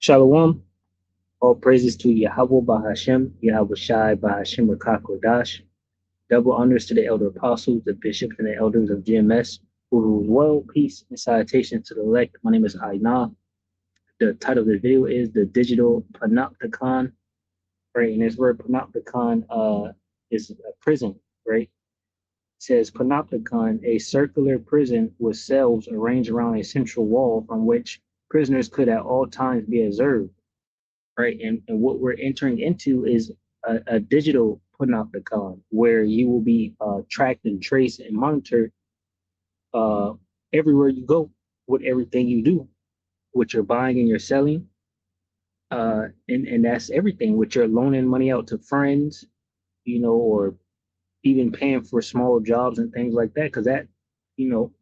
Shalom. All praises to Yahweh Bahashem, Yahweh Shai Bahashem Rakakodash. Double honors to the elder apostles, the bishops, and the elders of GMS who rule well. Peace and salutations to the elect. My name is Aina. The title of the video is the digital panopticon. Right, and this word panopticon is a prison. Right, it says panopticon, a circular prison with cells arranged around a central wall from which prisoners could at all times be observed. Right? And what we're entering into is a digital panopticon where you will be tracked and traced and monitored uh, everywhere you go with everything you do, what you're buying and you're selling. And that's everything, what you're loaning money out to friends, or even paying for small jobs and things like that. Because that, you know,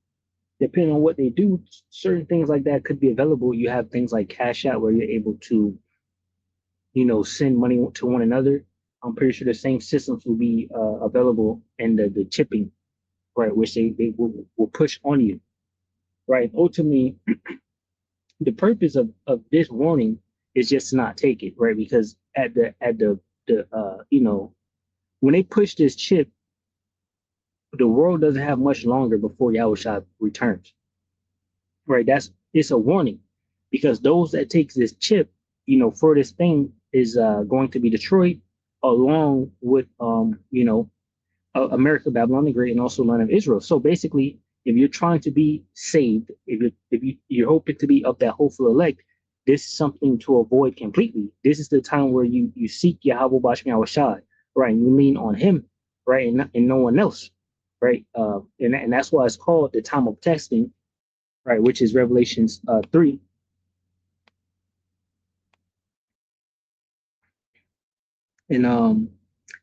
depending on what they do, certain things like that could be available. You have things like Cash App where you're able to send money to one another. I'm pretty sure the same systems will be available in the chipping, right, which they will push on you, right? Ultimately, the purpose of this warning is just to not take it, right? Because at the when they push this chip, the world doesn't have much longer before Yahushua returns, right? It's a warning because those that takes this chip, for this thing is going to be destroyed along with America, Babylon the Great, and also land of Israel. So basically, if you're trying to be saved, if you're hoping to be of that hopeful elect, this is something to avoid completely. This is the time where you seek Yahweh Bashmi Awashai, right? And you lean on Him, right, and no one else, right? And that's why it's called the time of testing, right, which is Revelations 3 and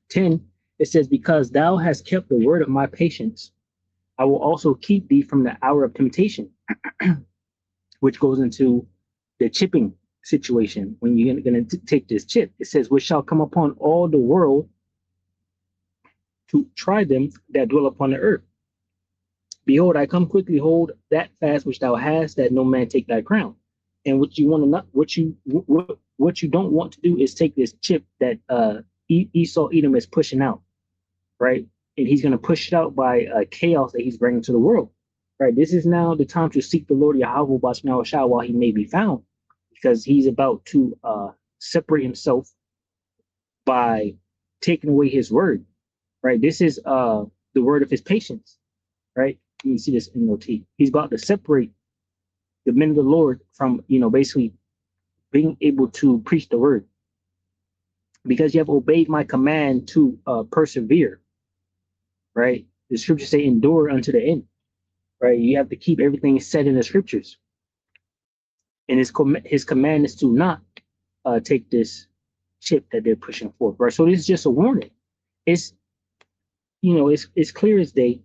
10. It says, "Because thou hast kept the word of my patience, I will also keep thee from the hour of temptation," which goes into the chipping situation when you're going to take this chip. It says, "Which shall come upon all the world to try them that dwell upon the earth. Behold, I come quickly. Hold that fast which thou hast, that no man take thy crown." And what you want to not, what you don't want to do is take this chip that Esau Edom is pushing out, right? And he's going to push it out by chaos that he's bringing to the world, right? This is now the time to seek the Lord Yahweh Bashmau Shah while he may be found, because he's about to separate himself by taking away his word, right? This is the word of his patience, right? You can see this in NOT. He's about to separate the men of the Lord from, basically being able to preach the word, because you have obeyed my command to persevere, right? The scriptures say endure unto the end, right? You have to keep everything said in the scriptures. And his command is to not take this chip that they're pushing forth, right? So this is just a warning. It's, it's clear as day.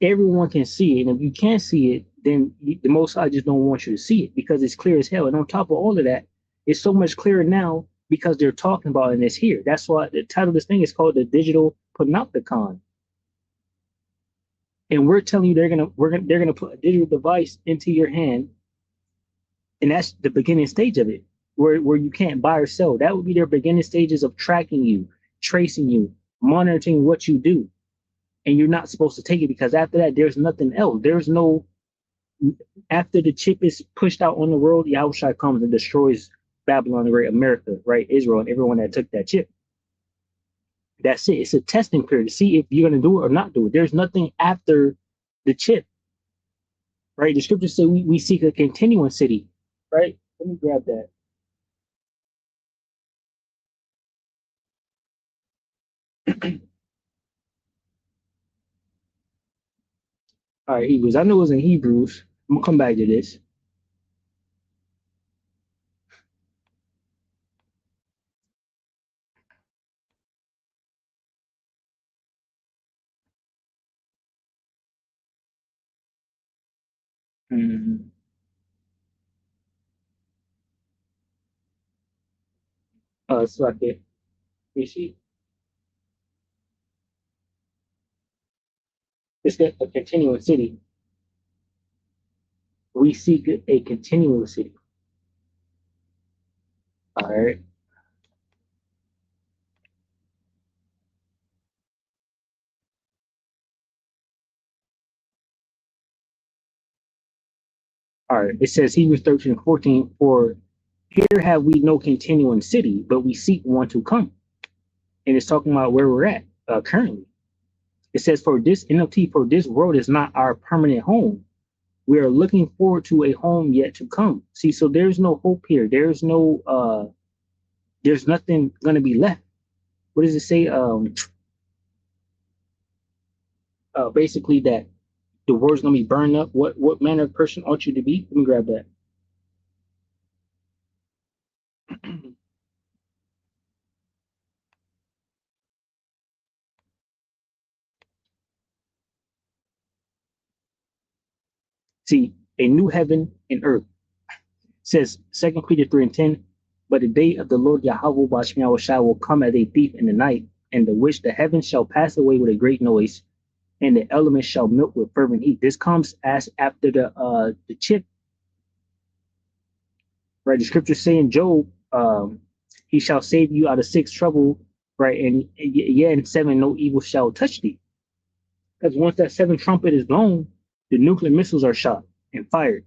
Everyone can see it. And if you can't see it, then the Most High just don't want you to see it, because it's clear as hell. And on top of all of that, it's so much clearer now because they're talking about it and it's here. That's why the title of this thing is called the digital panopticon. And we're telling you they're gonna put a digital device into your hand, and that's the beginning stage of it, where you can't buy or sell. That would be their beginning stages of tracking you, tracing you, monitoring what you do. And you're not supposed to take it, because after that, there's nothing else. There's no, after the chip is pushed out on the world, Yahushua comes and destroys Babylon, right? America, right? Israel, and everyone that took that chip. That's it. It's a testing period to see if you're going to do it or not do it. There's nothing after the chip, right? The scriptures say we seek a continuing city, right? Let me grab that. All right, Hebrews. I know it was in Hebrews. I'm going to come back to this. So I can, you see, it's a continuing city. We seek a continuing city. All right. All right. It says Hebrews 13 and 14, for here have we no continuing city, but we seek one to come. And it's talking about where we're at currently. It says, for this NLT, for this world is not our permanent home. We are looking forward to a home yet to come. See, so there's no hope here. There's nothing going to be left. What does it say? Basically that the world's going to be burned up. What manner of person ought you to be? Let me grab that. See, a new heaven and earth says 2 Peter 3 and 10, but the day of the Lord Yahweh Bashmiah will come as a thief in the night, and the which the heavens shall pass away with a great noise, and the elements shall melt with fervent heat. This comes as after the chip, right? The scriptures say in Job, he shall save you out of six trouble, right? And yeah, in seven, no evil shall touch thee. Because once that seventh trumpet is blown, the nuclear missiles are shot and fired,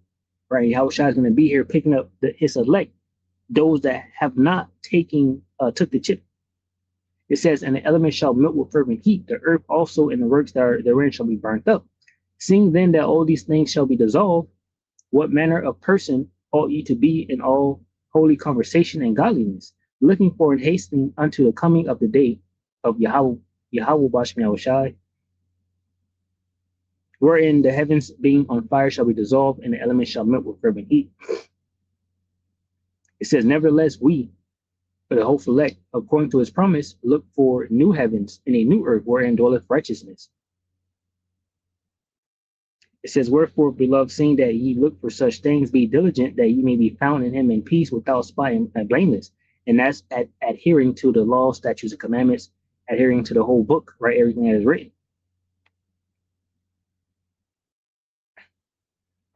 right? Yahushua is going to be here picking up his elect, those that have not took the chip. It says, and the elements shall melt with fervent heat. The earth also and the works that are therein shall be burnt up. Seeing then that all these things shall be dissolved, what manner of person ought ye to be in all holy conversation and godliness, looking for and hastening unto the coming of the day of Yahweh Bashmi, wherein the heavens being on fire shall be dissolved, and the elements shall melt with fervent heat. It says, nevertheless, we, for the hopeful elect, according to his promise, look for new heavens and a new earth wherein dwelleth righteousness. It says, wherefore, beloved, seeing that ye look for such things, be diligent that ye may be found in him in peace, without spite and blameless. And that's adhering to the law, statutes, and commandments, adhering to the whole book, right? Everything that is written.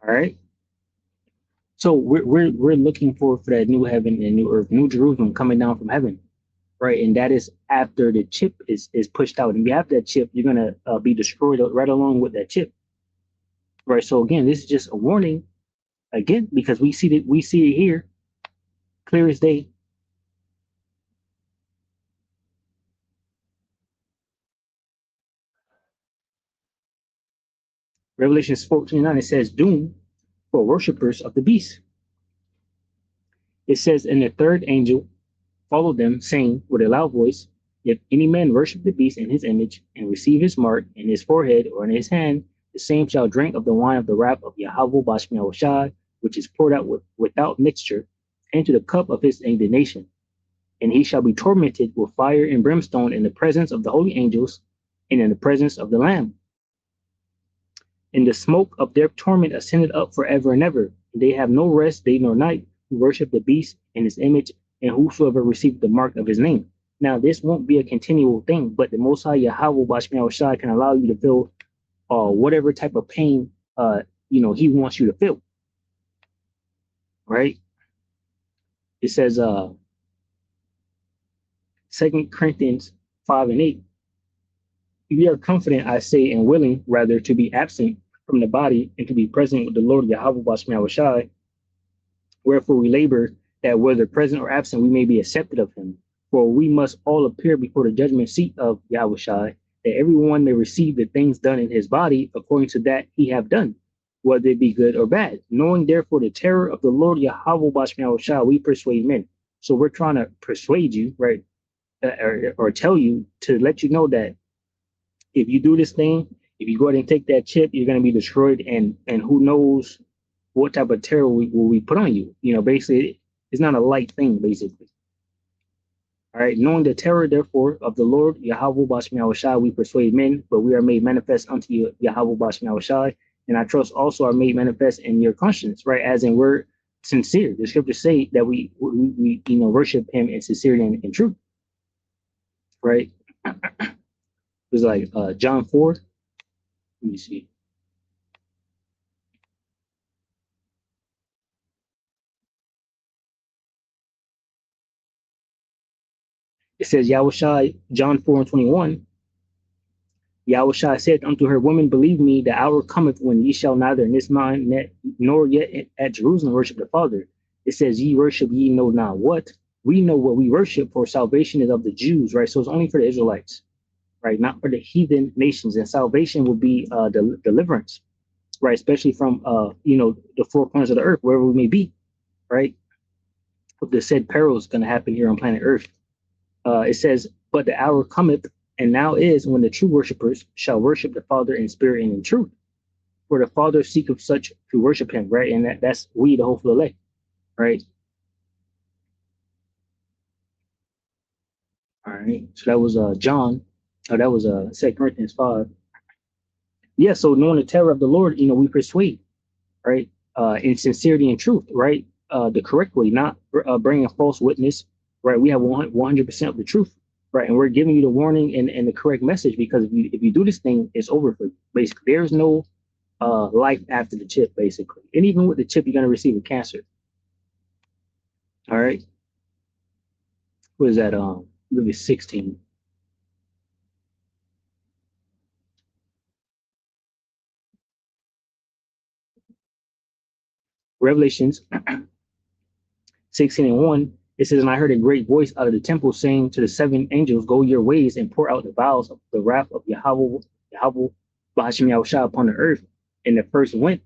All right. So we're looking for that new heaven and new earth, new Jerusalem coming down from heaven, right? And that is after the chip is pushed out. And if you have that chip, you're gonna be destroyed right along with that chip, right? So again, this is just a warning, again, because we see it here, clear as day. Revelation 14:9, it says, doom for worshippers of the beast. It says, and the third angel followed them, saying with a loud voice, if any man worship the beast in his image, and receive his mark in his forehead or in his hand, the same shall drink of the wine of the wrath of Yahweh Bashmi, which is poured out without mixture, into the cup of his indignation. And he shall be tormented with fire and brimstone in the presence of the holy angels and in the presence of the Lamb. And the smoke of their torment ascended up forever and ever. They have no rest day nor night, who worship the beast in his image, and whosoever received the mark of his name. Now, this won't be a continual thing, but the Most High Yahweh Bashmi Shai can allow you to feel whatever type of pain he wants you to feel. Right? It says 2 Corinthians 5 and 8. We are confident, I say, and willing rather to be absent from the body and to be present with the Lord Yahweh Bashmi Shai. Wherefore we labor that whether present or absent, we may be accepted of him. For we must all appear before the judgment seat of Yahushua, that everyone may receive the things done in his body according to that he have done, whether it be good or bad. Knowing therefore the terror of the Lord Yahweh Bashmi, we persuade men. So we're trying to persuade you, right, or tell you to let you know that if you do this thing, if you go ahead and take that chip, you're going to be destroyed, and who knows what type of terror will we put on you. Basically, it's not a light thing, basically. All right, knowing the terror, therefore, of the Lord, Yahweh Bashmi Shai, we persuade men, but we are made manifest unto you, Yahweh Bashmi Shai, and I trust also are made manifest in your conscience, right? As in we're sincere. The scriptures say that we worship him in sincerity and in truth, right? It's like John 4. Let me see. It says Yahushua, John 4:21. Yahushua said unto her, Woman, believe me, the hour cometh when ye shall neither in this mountain nor yet at Jerusalem worship the Father. It says, Ye worship ye know not what. We know what we worship, for salvation is of the Jews, right? So it's only for the Israelites, right? Not for the heathen nations. And salvation will be deliverance, right? Especially from the four corners of the earth, wherever we may be, right? But the said peril is going to happen here on planet Earth. It says, But the hour cometh, and now is, when the true worshipers shall worship the Father in spirit and in truth. For the Father seeketh such to worship him, right? And that's we, the hopeful elect, right? All right. So that was John. That was 2 Corinthians 5. Yeah, so knowing the terror of the Lord, we persuade, right? In sincerity and truth, right? The correct way, not bringing a false witness, right? We have 100% of the truth, right? And we're giving you the warning and the correct message, because if you do this thing, it's over for you. Basically, there's no life after the chip, basically. And even with the chip, you're going to receive a cancer. All right. What is that? Maybe 16. Revelations 16:1. It says, And I heard a great voice out of the temple saying to the seven angels, Go your ways and pour out the vials of the wrath of Yahweh Bahashim Yahushua upon the earth. And the first went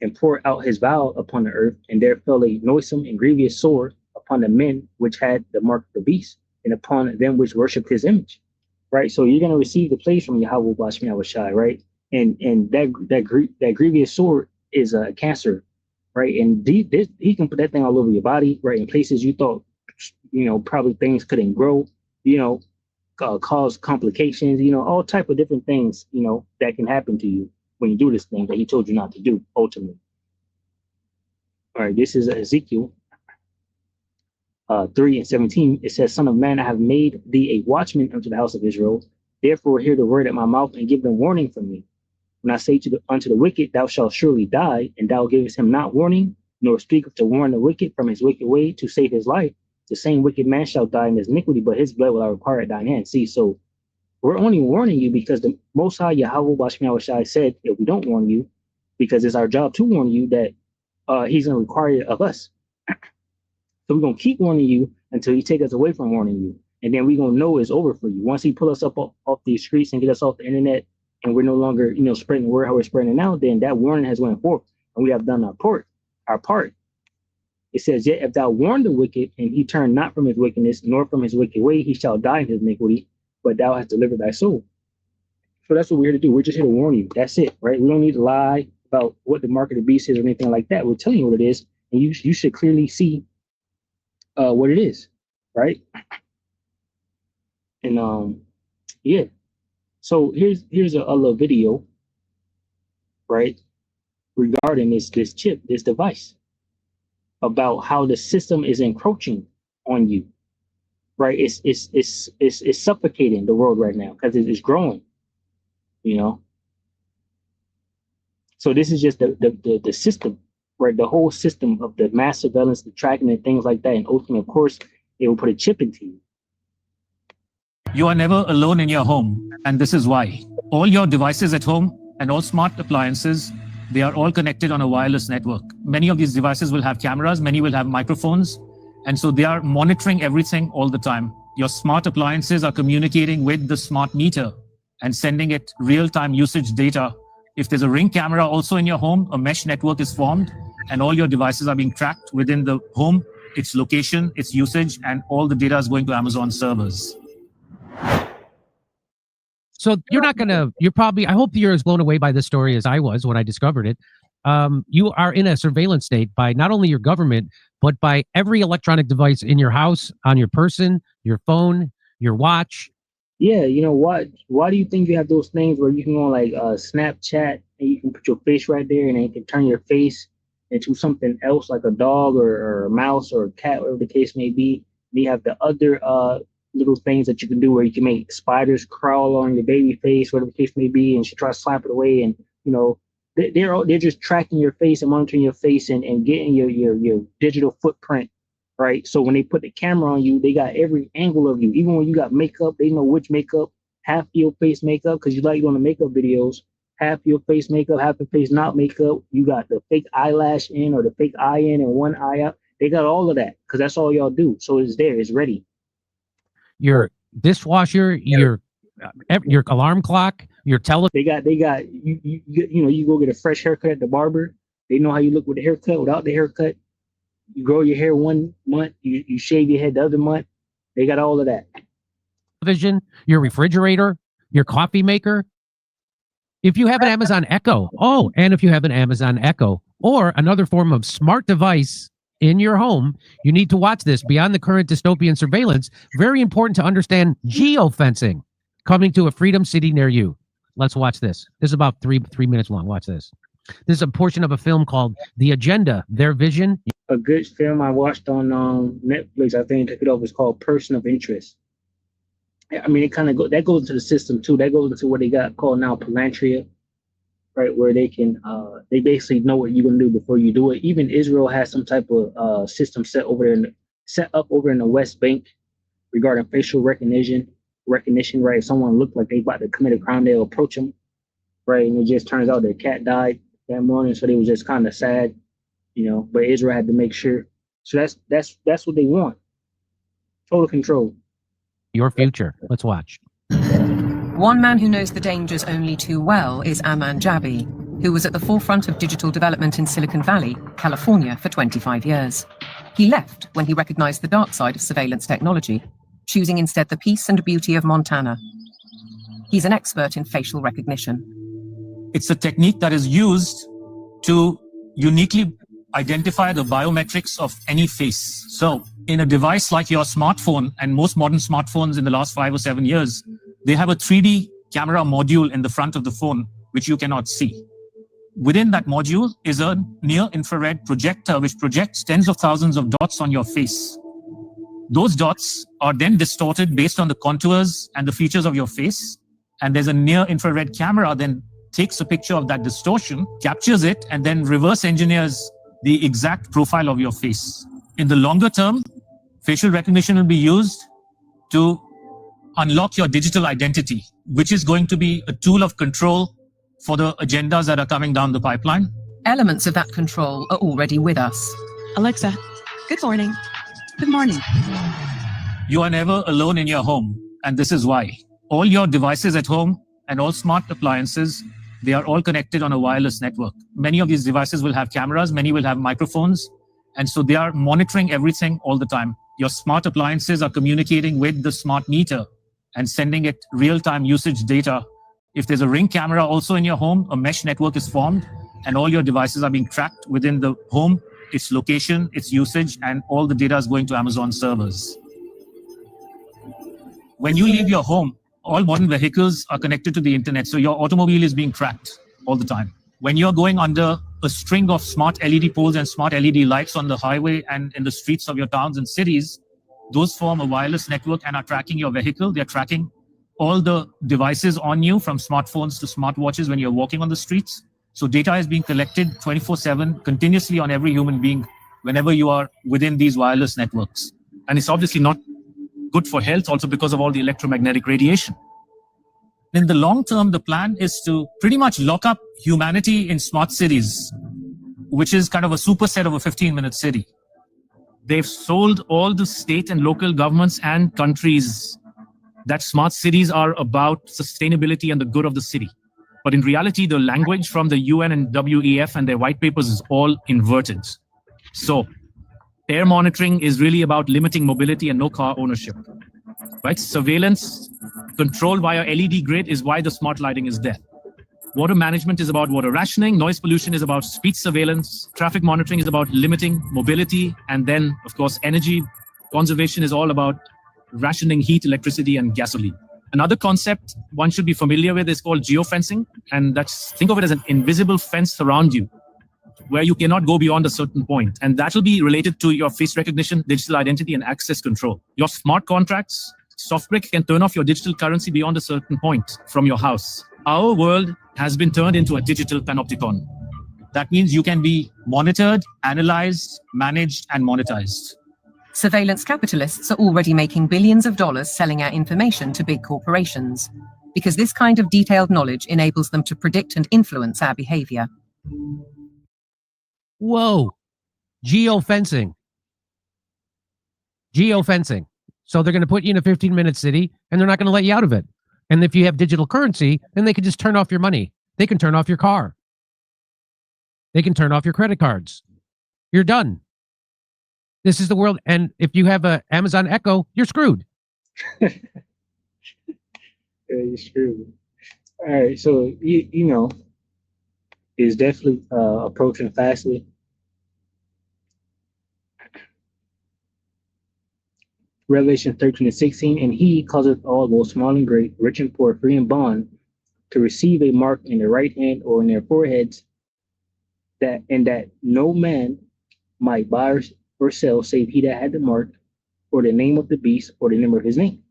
and poured out his vial upon the earth, and there fell a noisome and grievous sword upon the men which had the mark of the beast, and upon them which worshipped his image. Right. So you're going to receive the plagues from Yahweh Bahashim Yahushua, right? And that grievous sword is a cancer, right? And he can put that thing all over your body, right? In places you thought, probably things couldn't grow, cause complications, all type of different things, that can happen to you when you do this thing that he told you not to do, ultimately. All right, this is Ezekiel 3:17. It says, Son of man, I have made thee a watchman unto the house of Israel. Therefore hear the word at my mouth and give them warning from me. When I say unto the wicked, thou shalt surely die, and thou givest him not warning, nor speaketh to warn the wicked from his wicked way to save his life, the same wicked man shall die in his iniquity, but his blood will I require at thine hand. See, so we're only warning you because the Most High Yahweh Bashmi said, if we don't warn you, because it's our job to warn you, that he's going to require it of us. So we're going to keep warning you until he take us away from warning you. And then we're going to know it's over for you. Once he pull us up off these streets and get us off the internet, and we're no longer, spreading the word how we're spreading it now, then that warning has went forth, and we have done our part. It says, Yet if thou warn the wicked, and he turn not from his wickedness, nor from his wicked way, he shall die in his iniquity, but thou hast delivered thy soul. So that's what we're here to do. We're just here to warn you. That's it, right? We don't need to lie about what the mark of the beast is or anything like that. We're telling you what it is, and you should clearly see what it is, right? And yeah. So here's a little video, right, regarding this chip, this device, about how the system is encroaching on you, right? It's suffocating the world right now because it is growing, So this is just the system, right? The whole system of the mass surveillance, the tracking, and things like that. And ultimately, of course, it will put a chip into you. You are never alone in your home, and this is why. All your devices at home and all smart appliances, they are all connected on a wireless network. Many of these devices will have cameras, many will have microphones, and so they are monitoring everything all the time. Your smart appliances are communicating with the smart meter and sending it real-time usage data. If there's a Ring camera also in your home, a mesh network is formed, and all your devices are being tracked within the home, its location, its usage, and all the data is going to Amazon servers. So I hope you're as blown away by this story as I was when I discovered it. You are in a surveillance state by not only your government, but by every electronic device in your house, on your person, your phone, your watch. Yeah, why do you think you have those things where you can go on like Snapchat and you can put your face right there and then you can turn your face into something else like a dog or a mouse or a cat, whatever the case may be. And you have the other little things that you can do where you can make spiders crawl on your baby face, whatever the case may be, and she tries to slap it away. And they're just tracking your face and monitoring your face and getting your digital footprint right? So when they put the camera on you, they got every angle of you. Even when you got makeup, they know which makeup, half your face makeup, because you like doing the makeup videos, half your face makeup, half your face not makeup. You got the fake eyelash in or the fake eye in and one eye out. They got all of that because that's all y'all do. So it's there, it's ready. Your dishwasher, your alarm clock, your They got you go get a fresh haircut at the barber. They know how you look with the haircut, without the haircut. You grow your hair 1 month, you shave your head the other month. They got all of that. television, your refrigerator, your coffee maker. If you have an Amazon Echo, and if you have an Amazon Echo or another form of smart device in your home, you need to watch this. Beyond the current dystopian surveillance, very important to understand geofencing coming to a freedom city near you. Let's watch this. This is about three minutes long. Watch this. This is a portion of a film called The Agenda, Their Vision. A good film I watched on Netflix, I think I took it over, is called Person of Interest. I mean, it kind of that goes into the system too. That goes into what they got called now Palantria, right? Where they can, they basically know what you're gonna do before you do it. Even Israel has some type of system set up over in the West Bank regarding facial recognition. Right? If someone looked like they about to commit a crime, they'll approach them, right? And it just turns out their cat died that morning, so they was just kind of sad, But Israel had to make sure. So that's what they want. Total control. Your future. Let's watch. One man who knows the dangers only too well is Aman Jabi, who was at the forefront of digital development in Silicon Valley, California, for 25 years. He left when he recognized the dark side of surveillance technology, choosing instead the peace and beauty of Montana. He's an expert in facial recognition. It's a technique that is used to uniquely identify the biometrics of any face. So in a device like your smartphone, and most modern smartphones in the last 5 or 7 years, they have a 3D camera module in the front of the phone, which you cannot see. Within that module is a near-infrared projector, which projects tens of thousands of dots on your face. Those dots are then distorted based on the contours and the features of your face. And there's a near-infrared camera then takes a picture of that distortion, captures it, and then reverse engineers the exact profile of your face. In the longer term, facial recognition will be used to unlock your digital identity, which is going to be a tool of control for the agendas that are coming down the pipeline. Elements of that control are already with us. Alexa, good morning. Good morning. You are never alone in your home, and this is why. All your devices at home and all smart appliances, they are all connected on a wireless network. Many of these devices will have cameras, many will have microphones, and so they are monitoring everything all the time. Your smart appliances are communicating with the smart meter and sending it real-time usage data. If there's a Ring camera also in your home, a mesh network is formed, and all your devices are being tracked within the home, its location, its usage, and all the data is going to Amazon servers. When you leave your home, all modern vehicles are connected to the internet, so your automobile is being tracked all the time. When you're going under a string of smart LED poles and smart LED lights on the highway and in the streets of your towns and cities, those form a wireless network and are tracking your vehicle. They're tracking all the devices on you, from smartphones to smartwatches when you're walking on the streets. So data is being collected 24/7 continuously on every human being whenever you are within these wireless networks. And it's obviously not good for health also because of all the electromagnetic radiation. In the long term, the plan is to pretty much lock up humanity in smart cities, which is kind of a superset of a 15-minute city. They've sold all the state and local governments and countries that smart cities are about sustainability and the good of the city. But in reality, the language from the UN and WEF and their white papers is all inverted. So air monitoring is really about limiting mobility and no car ownership, right? Surveillance, control via LED grid is why the smart lighting is there. Water management is about water rationing. Noise pollution is about speech surveillance. Traffic monitoring is about limiting mobility. And then, of course, energy conservation is all about rationing heat, electricity, and gasoline. Another concept one should be familiar with is called geofencing. And think of it as an invisible fence around you, where you cannot go beyond a certain point. And that will be related to your face recognition, digital identity, and access control. Your smart contracts, SoftBrick can turn off your digital currency beyond a certain point from your house. Our world has been turned into a digital panopticon. That means you can be monitored, analyzed, managed, and monetized. Surveillance capitalists are already making billions of dollars selling our information to big corporations, because this kind of detailed knowledge enables them to predict and influence our behavior. Whoa. Geofencing. Geofencing. So they're going to put you in a 15-minute city and they're not going to let you out of it. And if you have digital currency, then they can just turn off your money. They can turn off your car. They can turn off your credit cards. You're done. This is the world. And if you have a Amazon Echo, you're screwed. Yeah, you're screwed. All right, so you know, it's definitely approaching fastly. Revelation 13:16, and he causeth all, both small and great, rich and poor, free and bond, to receive a mark in their right hand or in their foreheads, that no man might buy or sell save he that had the mark, or the name of the beast, or the number of his name.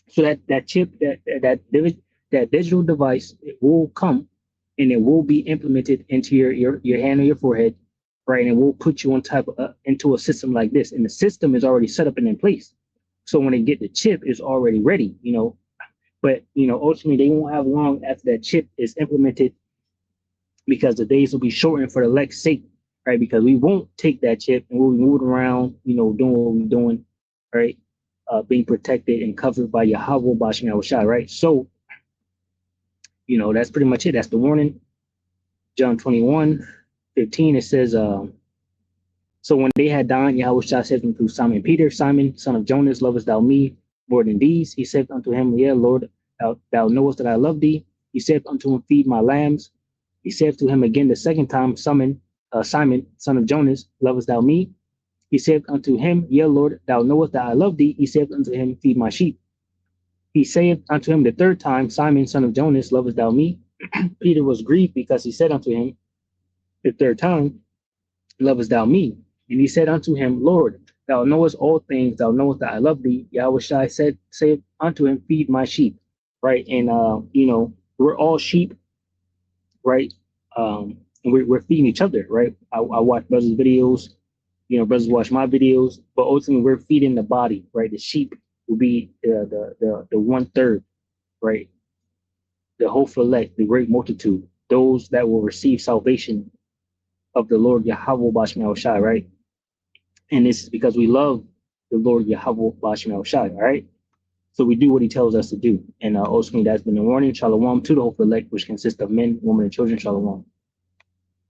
So that chip, that digital device, it will come, and it will be implemented into your hand or your forehead, right? And it will put you on type of, into a system like this, and the system is already set up and in place. So when they get the chip, it's already ready, you know. But you know, ultimately, they won't have long after that chip is implemented, because the days will be shortened for the elect's sake, right? Because we won't take that chip and we'll be moving around, you know, doing what we're doing, right? Being protected and covered by Yahweh Bashim Yahushua, right? So, you know, that's pretty much it. That's the warning. John 21:15, it says, so when they had dined, Yahushua said unto Simon Peter, Simon, son of Jonas, lovest thou me more than these? He said unto him, yeah, Lord, thou knowest that I love thee. He said unto him, feed my lambs. He said to him again the second time, Simon, son of Jonas, lovest thou me? He said unto him, yea, Lord, thou knowest that I love thee. He said unto him, feed my sheep. He said unto him the third time, Simon, son of Jonas, lovest thou me? Peter was grieved because he said unto him the third time, lovest thou me? And he said unto him, Lord, thou knowest all things, thou knowest that I love thee. Yahushua said unto him, feed my sheep, right? And, you know, we're all sheep, right? And we're feeding each other, right? I watch brothers' videos, you know, brothers watch my videos, but ultimately we're feeding the body, right? The sheep will be the 1/3, right? The whole elect, the great multitude, those that will receive salvation of the Lord Yahweh Bashim Shai, right? And this is because we love the Lord Yahweh Bashim Shai, all right? So we do what he tells us to do. And ultimately, that's been the warning. Shalom to the whole elect, which consists of men, women, and children. Shalom.